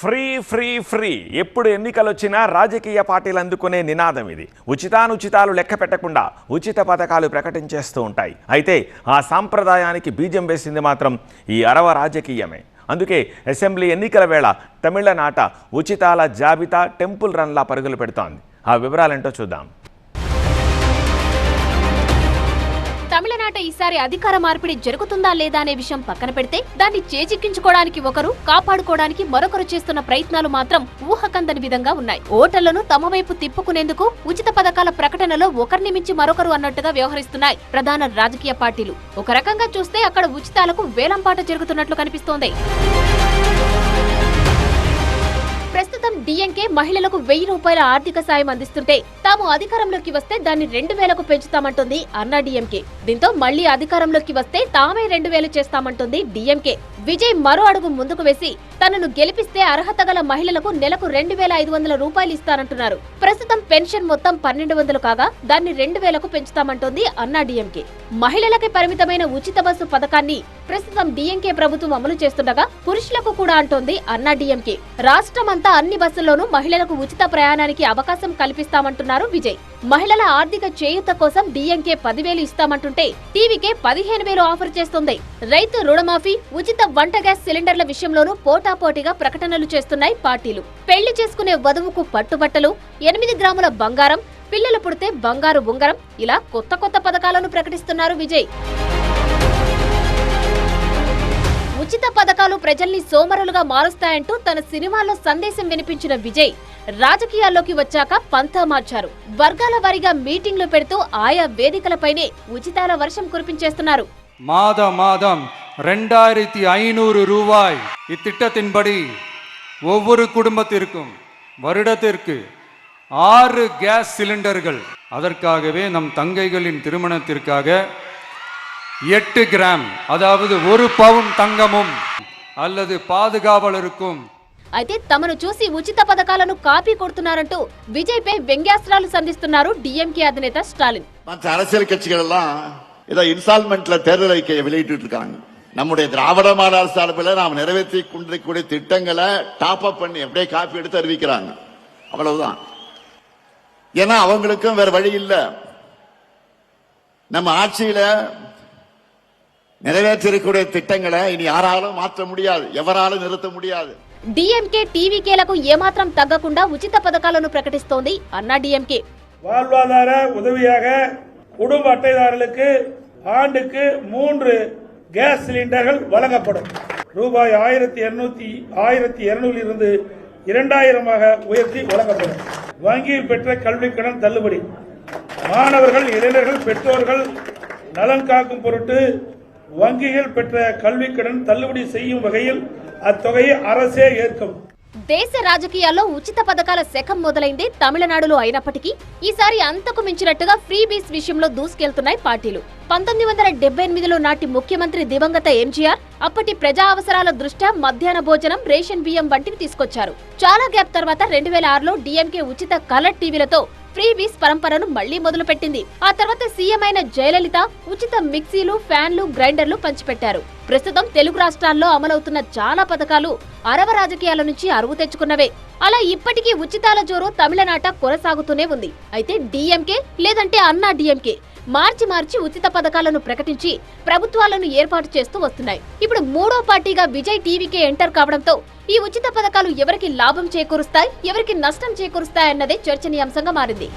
Free free free ఎప్పుడు ఎన్నికలు వచ్చినా రాజకీయ పార్టీలు అందుకునే నినాదం ఇది. ఉచితానుచితాలు లెక్క పెట్టకుండా ఉచిత పథకాలు ప్రకటించేస్తూ ఉంటాయి. అయితే ఆ సాంప్రదాయానికి బీజం వేసింది మాత్రం ఈ అరవ రాజకీయమే. అందుకే అసెంబ్లీ ఎన్నికల వేళ తమిళనాట ఉచితాల జాబితా టెంపుల్ రన్లా పరుగులు పెడుతోంది. ఆ వివరాలేంటో చూద్దాం. తమిళనాట ఈసారి అధికార మార్పిడి జరుగుతుందా లేదా అనే విషయం పక్కన పెడితే దాన్ని చేజిక్కించుకోవడానికి ఒకరు, కాపాడుకోవడానికి మరొకరు చేస్తున్న ప్రయత్నాలు మాత్రం ఊహకందని విధంగా ఉన్నాయి. ఓటర్లను తమ వైపు తిప్పుకునేందుకు ఉచిత పథకాల ప్రకటనలో ఒకరిని మించి మరొకరు అన్నట్టుగా వ్యవహరిస్తున్నాయి ప్రధాన రాజకీయ పార్టీలు. ఒక రకంగా చూస్తే అక్కడ ఉచితాలకు వేలంపాట జరుగుతున్నట్లు కనిపిస్తోంది. ప్రస్తుతం డిఎంకే మహిళలకు 1000 రూపాయల ఆర్థిక సాయం అందిస్తుంటే తాము అధికారంలోకి వస్తే దాన్ని 2000కు పెంచుతామంటుంది అన్నా డిఎంకే. దీంతో మళ్లీ అధికారంలోకి వస్తే తామే 2000 చేస్తామంటుంది డిఎంకే. విజయ్ మరో అడుగు ముందుకు వేసి తనను గెలిపిస్తే అర్హత గల మహిళలకు నెలకు 2500 రూపాయలు ఇస్తానంటున్నారు. ప్రస్తుతం పెన్షన్ మొత్తం 1200 కాగా దాన్ని 2000కు పెంచుతామంటోంది అన్నా డిఎంకే. మహిళలకే పరిమితమైన ఉచిత బస్సు పథకాన్ని ప్రస్తుతం డిఎంకే ప్రభుత్వం అమలు చేస్తుండగా పురుషులకు కూడా అంటోంది అన్నా డిఎంకే. రాష్ట్రమంతా అన్ని బస్సుల్లోనూ మహిళలకు ఉచిత ప్రయాణానికి అవకాశం కల్పిస్తామంటున్నారు విజయ్. మహిళల ఆర్థిక చేయూత కోసం డిఎంకే 10,000 ఇస్తామంటుంటే టీవీకే 15,000 ఆఫర్ చేస్తుంది. రైతు రుణమాఫీ, ఉచిత వంట గ్యాస్ సిలిండర్ల విషయంలోనూ పోటాపోటీగా ప్రకటనలు చేస్తున్నాయి పార్టీలు. పెళ్లి చేసుకునే వధువుకు పట్టుబట్టలు, 8 గ్రాముల బంగారం, పిల్లలు పుడితే బంగారు ఉంగరం, ఇలా కొత్త కొత్త పథకాలను ప్రకటిస్తున్నారు విజయ్. ఉచిత పథకాలు ప్రజల్ని సోమరులుగా మారుస్తాయంటూ తన సినిమాల్లో సందేశం వినిపించిన విజయ్ రాజకీయాల్లోకి వచ్చాక పంతా మార్చారు. వర్గాల వారీగా మీటింగ్లు పెడుతూ ఆయా వేదికలపైనే ఉచితాల వర్షం కురిపించేస్తున్నారు. மாதம் 2500 ரூபாய் இத்திட்டத்தின்படி ஒவ்வொரு குடும்பத்திற்கும் வருடத்திற்கு 6 கேஸ் சிலிண்டர்கள். அதற்காகவே நம் தங்கைகளின் திருமணத்திற்காக 8 கிராம், அதாவது 1 பவுன் தங்கமும் அல்லது பாதுகாவலருக்கும். అయితే తమను చూసి ఉచిత పథకాలను కాపీ కొడుతున్నారంటూ విజయ్ పై వ్యంగ్యాస్త్రాలు సంధిస్తున్నారు డిఎంకే అధినేత స్టాలిన్. மற்ற அரசியல் கட்சிகள் எல்லாம் ஏதோ இன்ஸ்டால்மெண்ட்ல தேர்தல் அறிக்கையை வெளியிட்டு இருக்காங்க. நம்முடைய திராவிட மாடல் சார்பில் நாம் நிறைவேற்றி கொண்டிருக்கக்கூடிய திட்டங்களை டாப் அப் பண்ணி அப்படியே காப்பி எடுத்து அறிவிக்கிறாங்க. அவ்வளவுதான். ஏன்னா அவங்களுக்கும் வேற வழி இல்ல. நம்ம ஆட்சியில நிறைவேற்றிருக்கக்கூடிய திட்டங்களை இனி யாராலும் மாற்ற முடியாது, ఎవరాலும் நிறுத்த முடியாது. డిఎంకే టీవీకేలకు ఏమాత్రం తగ్గకుండా ఉచిత పథకాలను ప్రకటిస్తోంది అన్నా డిఎంకే. வாழ்வாதார உதவியாக குடும்ப அட்டைதாரர்களுக்கு ஆண்டுக்கு 3 கேஸ் சிலிண்டர்கள் வழங்கப்படும். ரூபாய் 1200 இருந்து 2000 உயர்த்தி வழங்கப்படும். வங்கியில் பெற்ற கல்வி கடன் தள்ளுபடி, மாணவர்கள், இளைஞர்கள், பெற்றோர்கள் நலன் காக்கும் பொருட்டு வங்கிகள் பெற்ற கல்வி கடன் தள்ளுபடி செய்யும் வகையில் అత్తొగయి అరసే ఏర్కం. దేశ రాజకీయాల్లో ఉచిత పథకాల శకం మొదలైంది తమిళనాడులో అయినప్పటికీ ఈసారి అంతకు మించినట్టుగా ఫ్రీ బీస్ విషయంలో దూసుకెళ్తున్నాయి పార్టీలు. 1978లో నాటి ముఖ్యమంత్రి దివంగత ఎంజీఆర్ అప్పటి ప్రజా అవసరాల దృష్ట్యా మధ్యాహ్న భోజనం, రేషన్ బియ్యం వంటివి తీసుకొచ్చారు. చాలా గ్యాప్ తర్వాత 2006లో డిఎంకే ఉచిత కలర్ టీవీలతో ఫ్రీ బీస్ పరంపరను మళ్లీ మొదలుపెట్టింది. ఆ తర్వాత సీఎం అయిన జయలలిత ఉచిత మిక్సీలు, ఫ్యాన్లు, గ్రైండర్లు పంచిపెట్టారు. ప్రస్తుతం తెలుగు రాష్ట్రాల్లో అమలవుతున్న చాలా పథకాలు అరవ రాజకీయాల నుంచి అరువు తెచ్చుకున్నవే. అలా ఇప్పటికీ ఉచితాల జోరు తమిళనాట కొనసాగుతూనే ఉంది. అయితే డిఎంకే లేదంటే అన్నా డిఎంకే మార్చి ఉచిత పథకాలను ప్రకటించి ప్రభుత్వాలను ఏర్పాటు చేస్తూ వస్తున్నాయి. ఇప్పుడు మూడో పార్టీగా విజయ్ టీవీకే ఎంటర్ కావడంతో ఈ ఉచిత పథకాలు ఎవరికి లాభం చేకూరుస్తాయి, ఎవరికి నష్టం చేకూరుస్తాయన్నదే చర్చనీయాంశంగా మారింది.